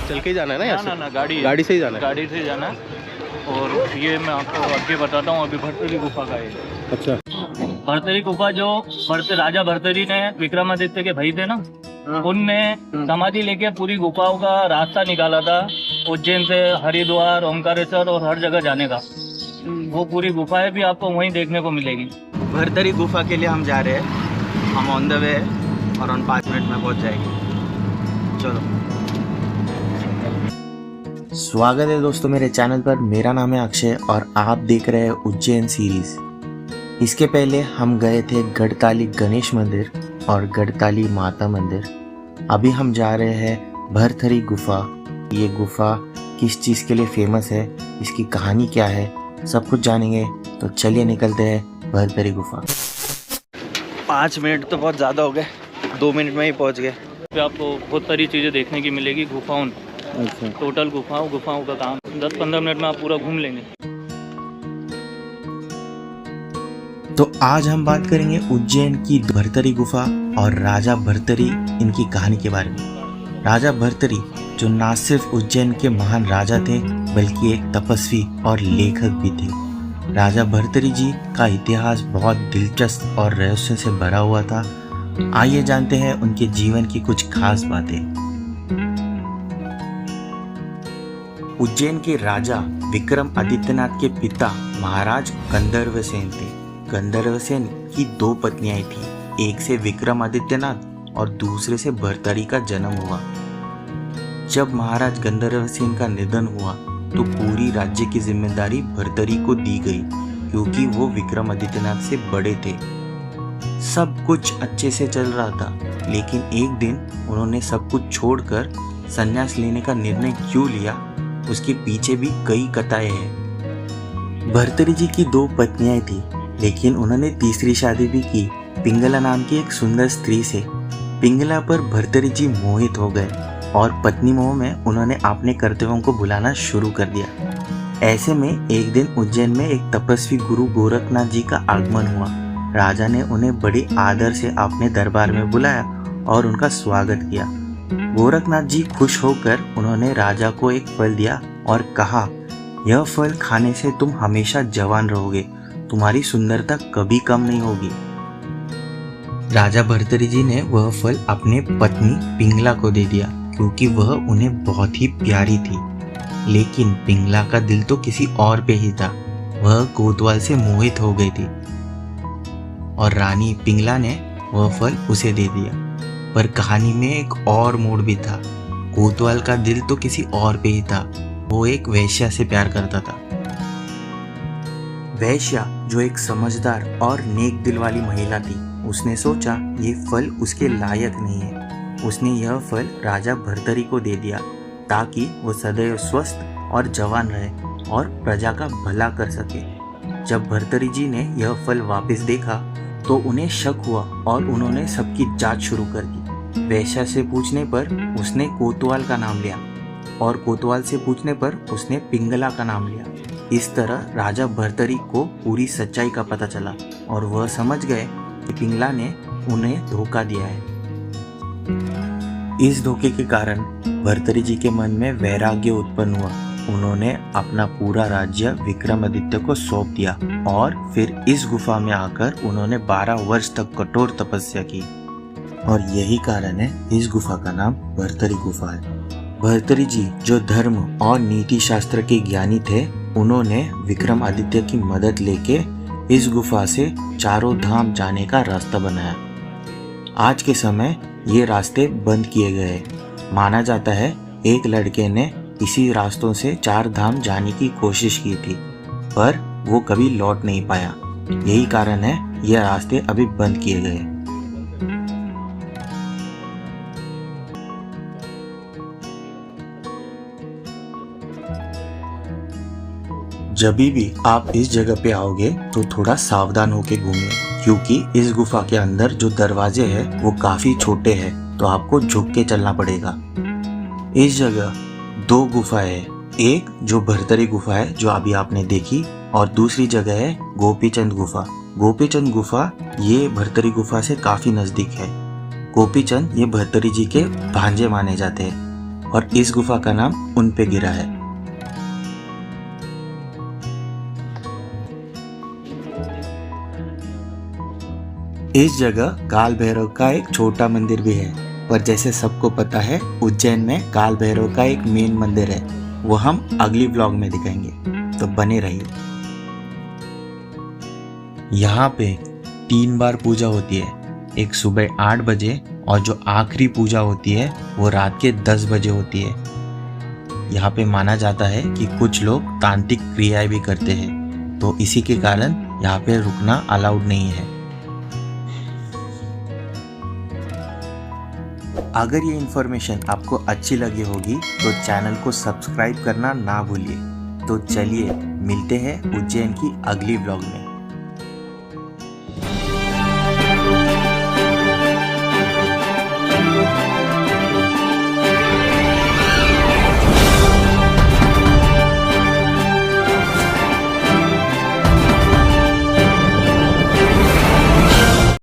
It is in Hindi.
चल के ही जाना है ना? ना ना गाड़ी गाड़ी से ही जाना है? गाड़ी से जाना है। और ये मैं आपको आगे बताता हूँ, अभी भर्तरी गुफा का है। अच्छा। भर्तरी गुफा जो राजा भर्तरी ने विक्रमादित्य के भाई थे ना, उनने समाधि लेके पूरी गुफाओं का रास्ता निकाला था, उज्जैन से हरिद्वार, ओमकारेश्वर और हर जगह जाने का। वो पूरी गुफाएं भी आपको वहीं देखने को मिलेगी। भर्तरी गुफा के लिए हम जा रहे हैं, हम ऑन द वे है और 5 मिनट में पहुंच जाएंगे। चलो। स्वागत है दोस्तों मेरे चैनल पर। मेरा नाम है अक्षय और आप देख रहे हैं उज्जैन सीरीज। इसके पहले हम गए थे गढ़ताली गणेश मंदिर और गढ़ताली माता मंदिर। अभी हम जा रहे हैं भर्तरी गुफा। ये गुफा किस चीज़ के लिए फेमस है, इसकी कहानी क्या है, सब कुछ जानेंगे। तो चलिए निकलते हैं भर्तरी गुफा। 5 मिनट तो बहुत ज़्यादा हो गए, 2 मिनट में ही पहुंच गए। आपको बहुत सारी चीज़ें देखने की मिलेगी गुफाओं। अच्छा। टोटल गुफाओं का काम 10-15 मिनट में आप पूरा घूम लेंगे। तो आज हम बात करेंगे उज्जैन की भर्तरी गुफा और राजा भर्तरी, इनकी कहानी के बारे में। राजा भर्तरी जो ना सिर्फ उज्जैन के महान राजा थे बल्कि एक तपस्वी और लेखक भी थे। राजा भर्तरी जी का इतिहास बहुत दिलचस्प और रहस्य से भरा हुआ था। आइए जानते हैं उनके जीवन की कुछ खास बातें। उज्जैन के राजा विक्रम आदित्यनाथ के पिता महाराज गंधर्वसेन थे। गंधर्वसेन की 2 पत्नियां थी, एक से विक्रम आदित्यनाथ और दूसरे से भर्तरी का जन्म हुआ। जब महाराज गंधर्वसेन का निधन हुआ तो पूरी राज्य की जिम्मेदारी भर्तरी को दी गई, क्योंकि वो विक्रम आदित्यनाथ से बड़े थे। सब कुछ अच्छे से चल रहा था, लेकिन एक दिन उन्होंने सब कुछ छोड़कर संन्यास लेने का निर्णय क्यों लिया, उसके पीछे भी कई कथाएं हैं। भर्तरी जी की 2 पत्नियां थी, लेकिन उन्होंने तीसरी शादी भी की पिंगला नाम की एक सुंदर स्त्री से। पिंगला पर भर्तरी जी मोहित हो गए और पत्नी मोह में उन्होंने अपने कर्तव्यों को भुलाना शुरू कर दिया। ऐसे में एक दिन उज्जैन में एक तपस्वी गुरु गोरखनाथ जी का आगमन हुआ। राजा ने उन्हें बड़े आदर से अपने दरबार में बुलाया और उनका स्वागत किया। गोरखनाथ जी खुश होकर उन्होंने राजा को एक फल दिया और कहा, यह फल खाने से तुम हमेशा जवान रहोगे, तुम्हारी सुंदरता कभी कम नहीं होगी। राजा भर्तरी जी ने वह फल अपने पत्नी पिंगला को दे दिया, क्योंकि वह उन्हें बहुत ही प्यारी थी। लेकिन पिंगला का दिल तो किसी और पे ही था। वह कोतवाल से मोहित हो गई थी और रानी पिंगला ने वह फल उसे दे दिया। पर कहानी में एक और मोड़ भी था। कोतवाल का दिल तो किसी और पे ही था। वो एक वेश्या से प्यार करता था। वेश्या जो एक समझदार और नेक दिल वाली महिला थी, उसने सोचा ये फल उसके लायक नहीं है। उसने यह फल राजा भर्तरी को दे दिया ताकि वो सदैव स्वस्थ और जवान रहे और प्रजा का भला कर सके। जब भर्तरी जी ने यह फल वापस देखा तो उन्हें शक हुआ और उन्होंने सबकी जांच शुरू कर दी। वेश्या से पूछने पर उसने कोतवाल का नाम लिया और कोतवाल से पूछने पर उसने पिंगला का नाम लिया। इस तरह राजा भर्तरी को पूरी सच्चाई का पता चला और वह समझ गए कि पिंगला ने उन्हें धोखा दिया है। इस धोखे के कारण भर्तरी जी के मन में वैराग्य उत्पन्न हुआ। उन्होंने अपना पूरा राज्य विक्रमादित्य को सौंप दिया और फिर इस गुफा में आकर उन्होंने 12 वर्ष तक कठोर तपस्या की और यही कारण है इस गुफा का नाम भर्तरी गुफा है। भर्तरी जी जो धर्म और नीति शास्त्र के ज्ञानी थे, उन्होंने विक्रमादित्य की मदद लेके इस गुफा से चारों धाम जाने का रास्ता बनाया। आज के समय ये रास्ते बंद किए गए। माना जाता है एक लड़के ने इसी रास्तों से 4 धाम जाने की कोशिश की थी, पर वो कभी लौट नहीं पाया। यही कारण है यह रास्ते अभी बंद किए गए। जब भी आप इस जगह पे आओगे तो थोड़ा सावधान होके घूमिए, क्योंकि इस गुफा के अंदर जो दरवाजे हैं वो काफी छोटे हैं, तो आपको झुक के चलना पड़ेगा। इस जगह 2 गुफाएं हैं, एक जो भर्तरी गुफा है जो अभी आपने देखी और दूसरी जगह है गोपीचंद गुफा। गोपीचंद गुफा ये भर्तरी गुफा से काफी नजदीक है। गोपीचंद ये भर्तरी जी के भांजे माने जाते हैं और इस गुफा का नाम उन पे गिरा है। इस जगह काल भैरव का एक छोटा मंदिर भी है, पर जैसे सबको पता है उज्जैन में काल भैरव का एक मेन मंदिर है, वो हम अगली ब्लॉग में दिखाएंगे, तो बने रहिए। यहाँ पे 3 बार पूजा होती है, एक सुबह 8 बजे और जो आखिरी पूजा होती है वो रात के 10 बजे होती है। यहाँ पे माना जाता है कि कुछ लोग तांत्रिक क्रियाएं भी करते हैं, तो इसी के कारण यहाँ पे रुकना अलाउड नहीं है। अगर ये इन्फॉर्मेशन आपको अच्छी लगी होगी तो चैनल को सब्सक्राइब करना ना भूलिए। तो चलिए मिलते हैं उज्जैन की अगली ब्लॉग में।